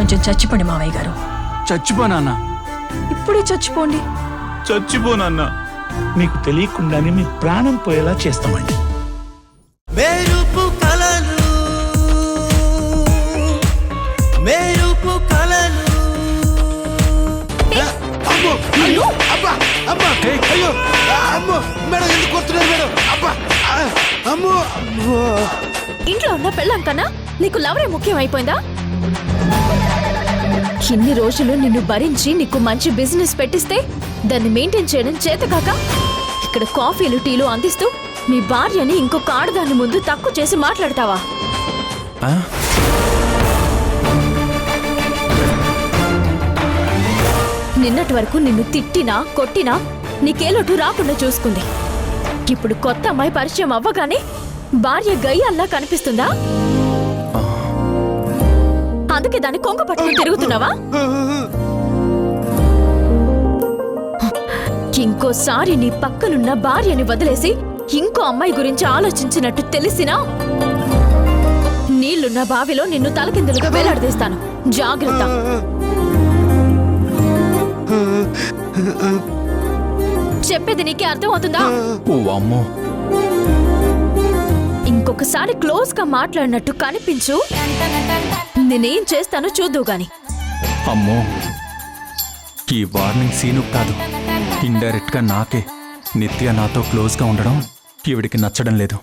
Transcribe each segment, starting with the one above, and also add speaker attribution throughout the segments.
Speaker 1: కొంచెం చచ్చిపోండి మావయ్య గారు.
Speaker 2: చచ్చిపోనా?
Speaker 1: ఇప్పుడే చచ్చిపోండి.
Speaker 2: చచ్చిపోనన్నా. మీకు తెలియకుండానే మీ ప్రాణం పోయేలా చేస్తామండి.
Speaker 3: మెరుపు కలలు మెరుపు కలలు. అమ్మో అయ్యో అబ్బా అమ్మా అయ్యో అమ్మో మేడం ఎందుకు కొడుతున్నారు మేడం? అబ్బా అమ్మో అమ్మో.
Speaker 4: ఇంట్లో ఉన్న పెళ్ళాం కన్నా నీకు లవరే ముఖ్యం అయిపోయిందా? ఇన్ని రోజులు నిన్ను భరించి నీకు మంచి బిజినెస్ పెట్టిస్తే దాన్ని మెయింటైన్ చేయడం చేతకాక ఇక్కడ కాఫీలు టీలు అందిస్తూ మీ భార్యని ఇంకొక ఆడదాని ముందు తక్కువ చేసి మాట్లాడతావా? నిన్నటి వరకు నిన్ను తిట్టినా కొట్టినా నీకేలోటు రాకుండా చూసుకుంది. ఇప్పుడు కొత్త అమ్మాయి పరిచయం అవ్వగానే భార్య గయ్యల్లా కనిపిస్తుందా? అందుకే దాన్ని కొంగ పట్టుకుని తిరుగుతున్నావా? ఇంకోసారి నీ పక్కనున్న భార్యని వదిలేసి ఇంకో అమ్మాయి గురించి ఆలోచించినట్టు తెలిసినా నీళ్లున్న బావిలో నిన్ను తలకిందులుగా వేలాడదీస్తాను. జాగ్రత్త. చెప్పేది నీకే అర్థం అవుతుందా? ఇంకొకసారి క్లోజ్ గా మాట్లాడినట్టు కనిపించు, నేనేం చేస్తానో చూద్దువు గాని.
Speaker 5: అమ్మో, ఈ వార్నింగ్ సీను కాదు, ఇండైరెక్ట్ గా నాకే. నిత్య నాతో క్లోజ్ గా ఉండడం ఈవిడికి నచ్చడం లేదు.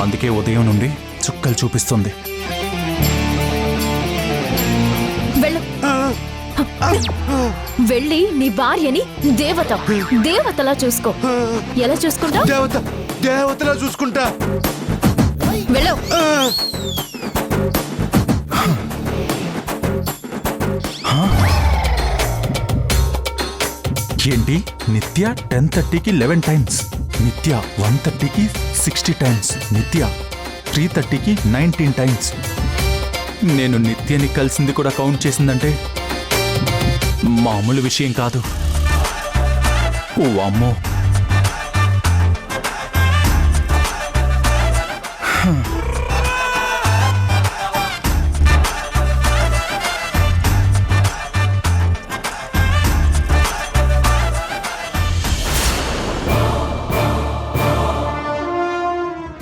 Speaker 5: అందుకే ఉదయం నుండి చుక్కలు చూపిస్తుంది.
Speaker 4: వెళ్ళి నీ భార్యని దేవతలా చూసుకో. ఎలా చూసుకుంటా?
Speaker 3: దేవతలా చూసుకుంటా.
Speaker 4: వెళ్ళవు.
Speaker 5: ఏంటి? నిత్య 10:30కి 11 టైమ్స్, నిత్య 1:30కి 60 టైమ్స్, నిత్య 3:30కి 19 టైమ్స్. నేను నిత్యని కలిసింది కూడా కౌంట్ చేసిందంటే మామూలు విషయం కాదు. ఓ అమ్మో.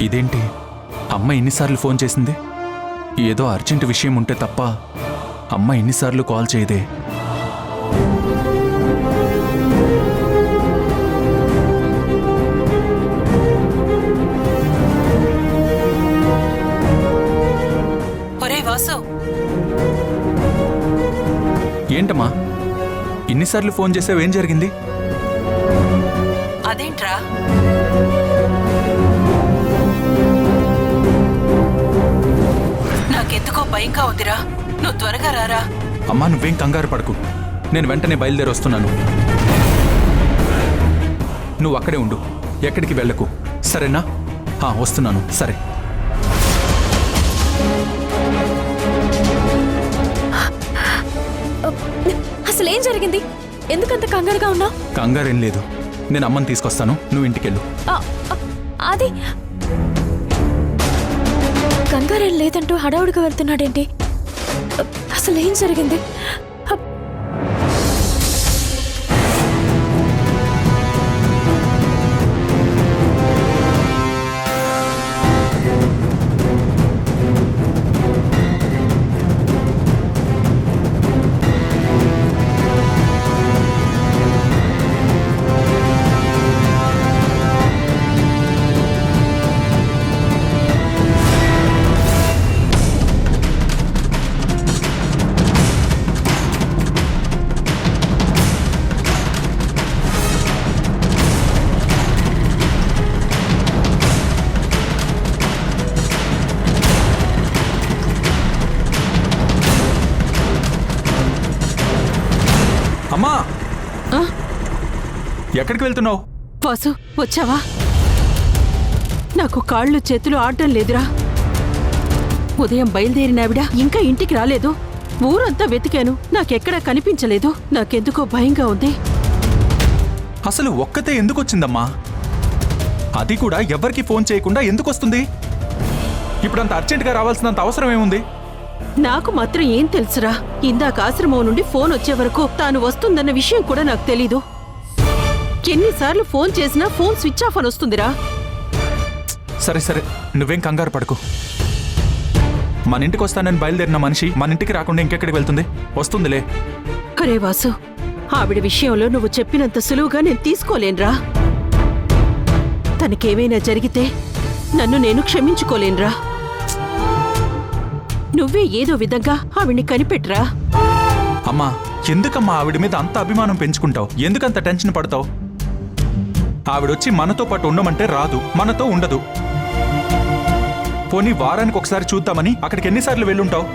Speaker 5: ఇదేంటి? అమ్మ ఎన్నిసార్లు ఫోన్ చేసింది? ఏదో అర్జెంట్ విషయం ఉంటే తప్ప అమ్మ ఎన్నిసార్లు కాల్ చేయదే. ఏంటమ్మా ఇన్నిసార్లు ఫోన్ చేసావు? ఏం జరిగింది?
Speaker 6: అదేంట్రా, నాకెందుకో భయంగా ఉందిరా. నువ్వు త్వరగా రారా.
Speaker 5: అమ్మా నువ్వేం కంగారు పడకు, నేను వెంటనే బయలుదేరి వస్తున్నాను. నువ్వు అక్కడే ఉండు, ఎక్కడికి వెళ్ళకు, సరేనా? వస్తున్నాను. సరే.
Speaker 4: అసలేం జరిగింది? ఎందుకంత కంగారుగా ఉన్నావు?
Speaker 5: కంగారేం లేదు, నేను అమ్మని తీసుకొస్తాను, నువ్వు ఇంటికెళ్ళు.
Speaker 4: అది కంగారేం లేదంటూ హడావుడిగా వెళ్తున్నాడేంటి? అసలేం జరిగింది?
Speaker 5: అమ్మా, ఎక్కడికి వెళ్తున్నావు?
Speaker 6: వాసు, వచ్చావా? నాకు కాళ్ళు చేతులు ఆడటం లేదురా. ఉదయం బయలుదేరినావిడ ఇంకా ఇంటికి రాలేదు. ఊరంతా వెతికాను, నాకెక్కడా కనిపించలేదు. నాకెందుకో భయంగా ఉంది.
Speaker 5: అసలు ఒక్కతే ఎందుకు వచ్చిందమ్మా? అది కూడా ఎవరికి ఫోన్ చేయకుండా ఎందుకు వస్తుంది? ఇప్పుడంత అర్జెంటుగా రావాల్సినంత అవసరం ఏముంది?
Speaker 6: నాకు మాత్రం ఏం తెలుసురా? ఇందాక ఆశ్రమం నుండి ఫోన్ వచ్చే వరకు తాను వస్తుందన్న విషయం కూడా నాకు తెలీదు. ఎన్నిసార్లు ఫోన్ చేసినా ఫోన్ స్విచ్ ఆఫ్ అని వస్తుందిరా.
Speaker 5: సరే సరే, నువ్వేం కంగారు పడకు. మన ఇంటికి వస్తానని బయలుదేరిన మనిషి మన ఇంటికి రాకుండా ఇంకెక్కడికి వెళ్తుంది? వస్తుందిలే.
Speaker 6: అరే వాసు, ఆవిడ విషయంలో నువ్వు చెప్పినంత సులువుగా నేను తీసుకోలేనురా. తనకేమైనా జరిగితే నన్ను నేను క్షమించుకోలేనురా. నువ్వే ఏదో విధంగా ఆవిడ్ని కనిపెట్టరా.
Speaker 5: అమ్మా, ఎందుకమ్మా ఆవిడ మీద అంత అభిమానం పెంచుకుంటావు? ఎందుకంత టెన్షన్ పడతావు? ఆవిడొచ్చి మనతో పాటు ఉండమంటే రాదు, మనతో ఉండదు. పోనీ వారానికి ఒకసారి చూద్దామని అక్కడికి ఎన్నిసార్లు వెళ్ళుంటావు?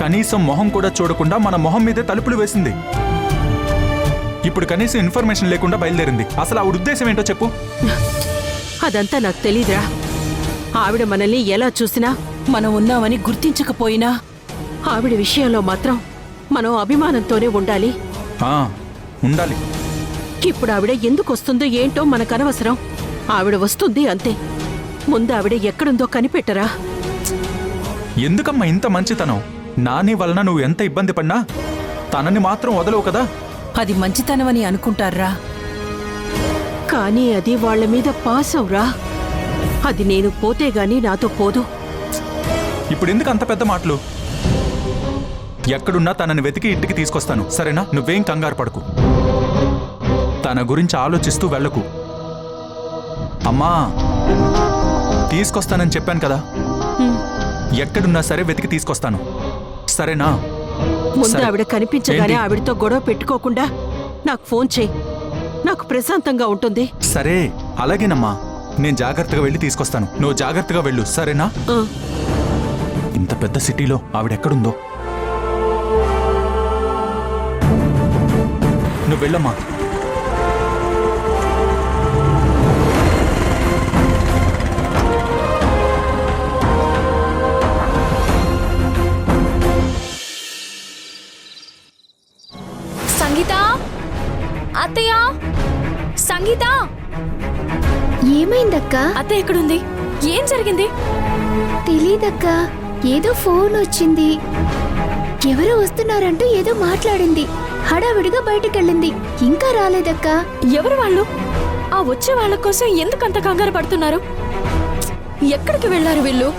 Speaker 5: కనీసం మొహం కూడా చూడకుండా మన మొహం మీదే తలుపులు వేసింది. ఇప్పుడు కనీసం ఇన్ఫర్మేషన్ లేకుండా బయలుదేరింది. అసలు ఆవిడ ఉద్దేశం ఏంటో చెప్పు.
Speaker 6: అదంతా నాకు తెలీదురా. ఆవిడ మనల్ని ఎలా చూసినా, మనం ఉన్నామని గుర్తించకపోయినా, ఆవిడ విషయంలో మాత్రం మనం అభిమానంతోనే ఉండాలి.
Speaker 5: ఉండాలి.
Speaker 6: ఇప్పుడు ఆవిడ ఎందుకు వస్తుందో ఏంటో మనకనవసరం. ఆవిడ వస్తుంది అంతే. ముందు ఆవిడ ఎక్కడుందో కనిపెట్టరా.
Speaker 5: ఎందుకమ్మా ఇంత మంచితనం? నాని వలన నువ్వు ఎంత ఇబ్బంది పడినా తనని మాత్రం వదలవు కదా.
Speaker 6: అది మంచితనమని అనుకుంటారా, కానీ అది వాళ్ళ మీద పాసవురా. అది నేను పోతే గాని నాతో పోదు.
Speaker 5: ఇప్పుడు ఎందుకు అంత పెద్ద మాటలు? ఎక్కడున్నా తనని వెతికి ఇంటికి తీసుకొస్తాను, సరేనా? నువ్వేం కంగారు పడకు. తన గురించి ఆలోచిస్తూ వెళ్ళకు. అమ్మా, తీసుకొస్తానని చెప్పాను కదా. ఎక్కడున్నా సరే వెతికి తీసుకొస్తాను, సరేనా?
Speaker 6: ముందు
Speaker 5: సరే.
Speaker 6: ఆవిడ కనిపించగానే
Speaker 5: ఏంటి?
Speaker 6: ఆవిడతో గొడవ పెట్టుకోకుండా నాకు ఫోన్ చేయి. నాకు ప్రశాంతంగా ఉంటుంది.
Speaker 5: సరే, అలాగేనమ్మా. నేను జాగ్రత్తగా వెళ్ళి తీసుకొస్తాను. నువ్వు జాగ్రత్తగా వెళ్ళు, సరేనా?
Speaker 6: ఆ.
Speaker 5: ఇంత పెద్ద సిటీలో ఆవిడెక్కడుందో. నువ్వు వెళ్ళమ్మా.
Speaker 4: సంగీత, అత్తయ్య, సంగీత.
Speaker 7: ఏమైందక్కా?
Speaker 4: అత్త ఎక్కడుంది? ఏం జరిగింది?
Speaker 7: తెలీదక్కా. ఏదో ఫోన్ వచ్చింది. ఎవరో వస్తున్నారంటూ ఏదో మాట్లాడింది. హడావిడిగా బయటికెళ్ళింది. ఇంకా రాలేదక్కా.
Speaker 4: ఎవరు వాళ్ళు? ఆ వచ్చే వాళ్ళ కోసం ఎందుకంత కంగారు పడుతున్నారు? ఎక్కడికి వెళ్ళారు వీళ్ళు?